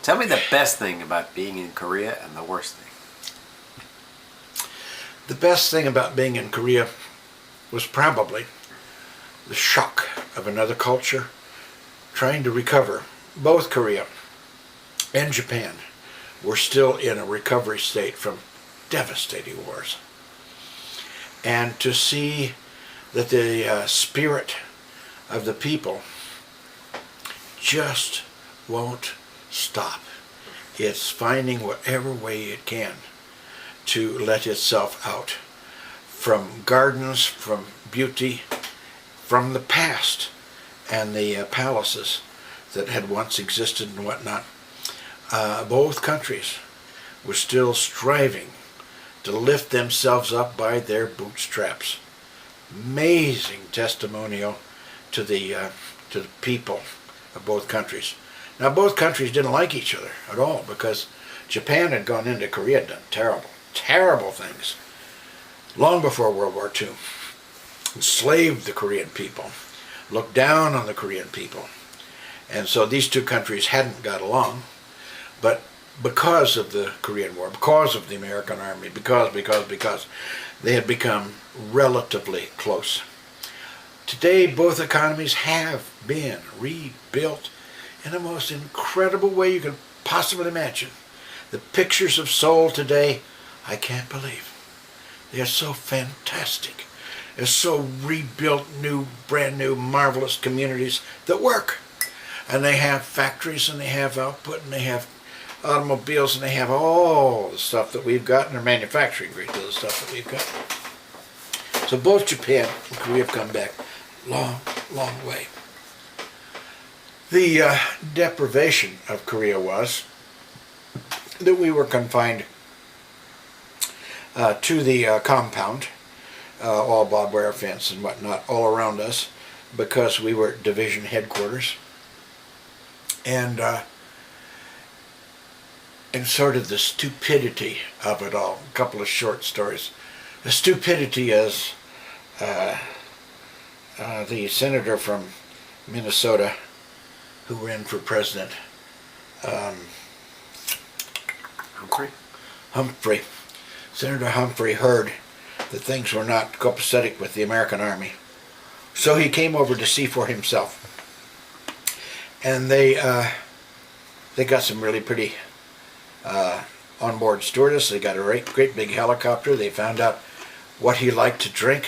Tell me the best thing about being in Korea and the worst thing. The best thing about being in Korea was probably the shock of another culture trying to recover. Both Korea and Japan were still in a recovery state from devastating wars. And to see that the spirit of the people just won't stop. It's finding whatever way it can to let itself out from gardens, from beauty, from the past and the palaces that had once existed and whatnot. Both countries were still striving to lift themselves up by their bootstraps. Amazing testimonial to the people of both countries. Now, both countries didn't like each other at all because Japan had gone into Korea and done terrible, terrible things long before World War II. Enslaved the Korean people, looked down on the Korean people. And so these two countries hadn't got along, but because of the Korean War, because of the American Army, because, they had become relatively close. Today, both economies have been rebuilt in the most incredible way you can possibly imagine. The pictures of Seoul today, I can't believe. They are so fantastic. They're so rebuilt, new, brand new, marvelous communities that work. And they have factories, and they have output, and they have automobiles, and they have all the stuff that we've got, and they're manufacturing great deal of the stuff that we've got. So both Japan and Korea have come back long, long way. The deprivation of Korea was that we were confined to the compound, all barbed wire fence and whatnot, all around us, because we were division headquarters. And sort of the stupidity of it all. A couple of short stories. The stupidity is the senator from Minnesota who ran for president, Humphrey. Senator Humphrey heard that things were not copacetic with the American Army. So he came over to see for himself. And they got some really pretty onboard stewardess. They got a great big helicopter. They found out what he liked to drink.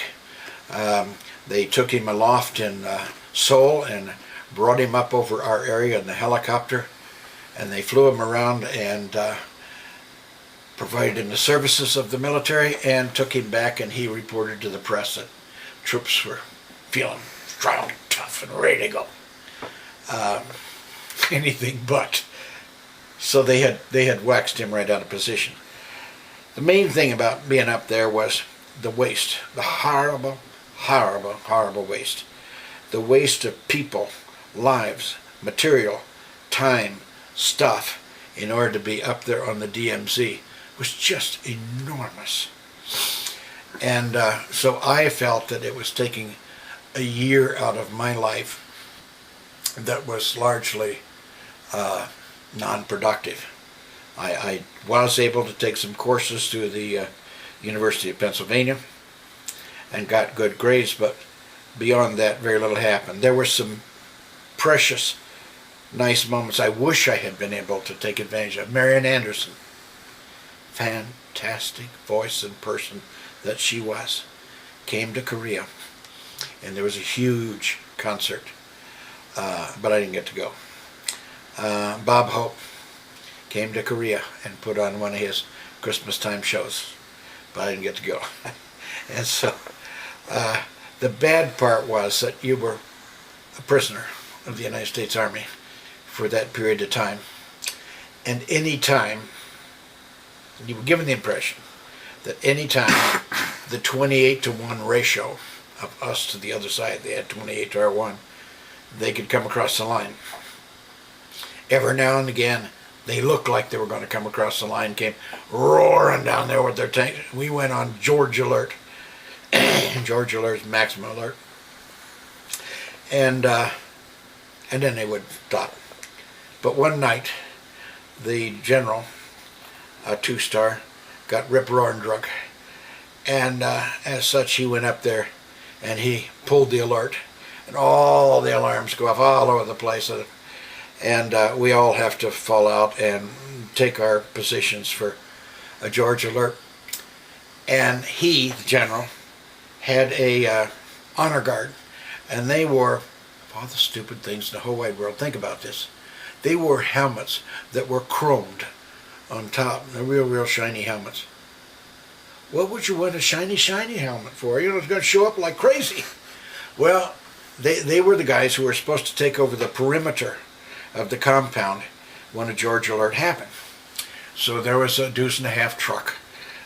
They took him aloft in Seoul and brought him up over our area in the helicopter, and they flew him around and provided him the services of the military and took him back, and he reported to the press that troops were feeling strong, tough, and ready to go. Anything but. So they had waxed him right out of position. The main thing about being up there was the waste, the horrible, horrible, horrible waste. The waste of people, lives, material, time, stuff, in order to be up there on the DMZ was just enormous. And so I felt that it was taking a year out of my life that was largely non-productive. I was able to take some courses through the University of Pennsylvania and got good grades, but beyond that, very little happened. There were some precious, nice moments I wish I had been able to take advantage of. Marian Anderson, fantastic voice and person that she was, came to Korea, and there was a huge concert, but I didn't get to go. Bob Hope came to Korea and put on one of his Christmas time shows, but I didn't get to go. And so the bad part was that you were a prisoner of the United States Army for that period of time, and any time you were given the impression that any time the 28-to-1 ratio of us to the other side, they had 28 to our 1, they could come across the line. Every now and again, they looked like they were going to come across the line, came roaring down there with their tanks. We went on George Alert. George Alert's maximum alert. And then they would stop. But one night, the general, a 2-star, got rip-roaring drunk. And as such, he went up there and he pulled the alert. And all the alarms go off all over the place. And we all have to fall out and take our positions for a George alert. And he, the general, had a honor guard. And they wore all the stupid things in the whole wide world. Think about this. They wore helmets that were chromed on top. They're real shiny helmets. What would you want a shiny helmet for? You know, it's going to show up like crazy. Well, they were the guys who were supposed to take over the perimeter of the compound when a George alert happened. So there was a 2.5 truck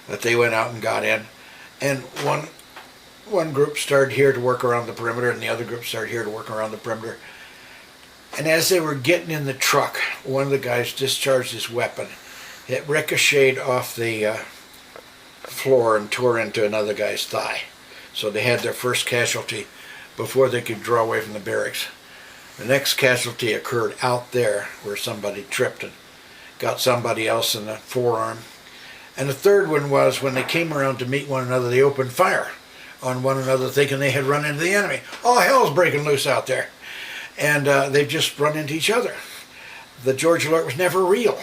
that they went out and got in. And one group started here to work around the perimeter, and the other group started here to work around the perimeter. And as they were getting in the truck, one of the guys discharged his weapon. It ricocheted off the floor and tore into another guy's thigh. So they had their first casualty before they could draw away from the barracks. The next casualty occurred out there where somebody tripped and got somebody else in the forearm. And the third one was when they came around to meet one another, they opened fire on one another thinking they had run into the enemy. All hell's breaking loose out there. And they've just run into each other. The George alert was never real.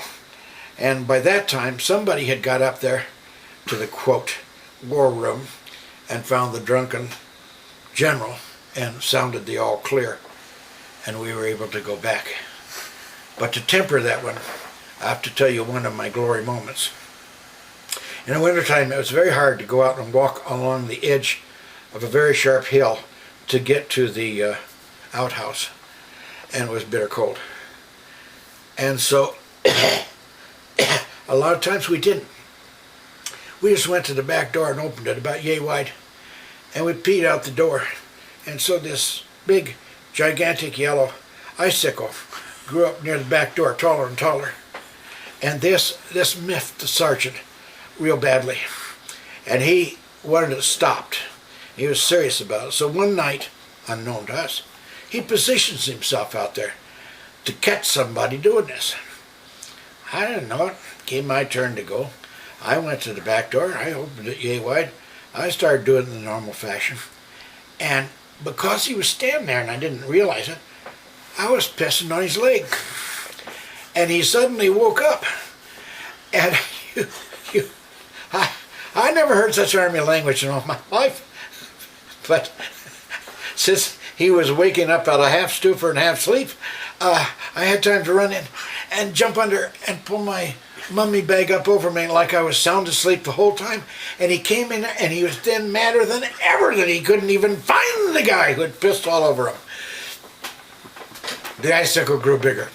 And by that time, somebody had got up there to the, quote, war room and found the drunken general and sounded the all clear. And we were able to go back. But to temper that one, I have to tell you one of my glory moments. In the wintertime, it was very hard to go out and walk along the edge of a very sharp hill to get to the outhouse. And it was bitter cold. And so, a lot of times we didn't. We just went to the back door and opened it about yay wide. And we peed out the door. And so this big, gigantic yellow icicle grew up near the back door, taller and taller. And this miffed the sergeant real badly. And he wanted it stopped. He was serious about it. So one night, unknown to us, he positions himself out there to catch somebody doing this. I didn't know it. Came my turn to go. I went to the back door. I opened it yay wide. I started doing it in the normal fashion. And because he was standing there and I didn't realize it, I was pissing on his leg. And he suddenly woke up. And I never heard such army language in all my life. But since he was waking up out of half stupor and half sleep, I had time to run in and jump under and pull my mummy bag up over me like I was sound asleep the whole time. And he came in and he was then madder than ever that he couldn't even find the guy who had pissed all over him. The icicle grew bigger.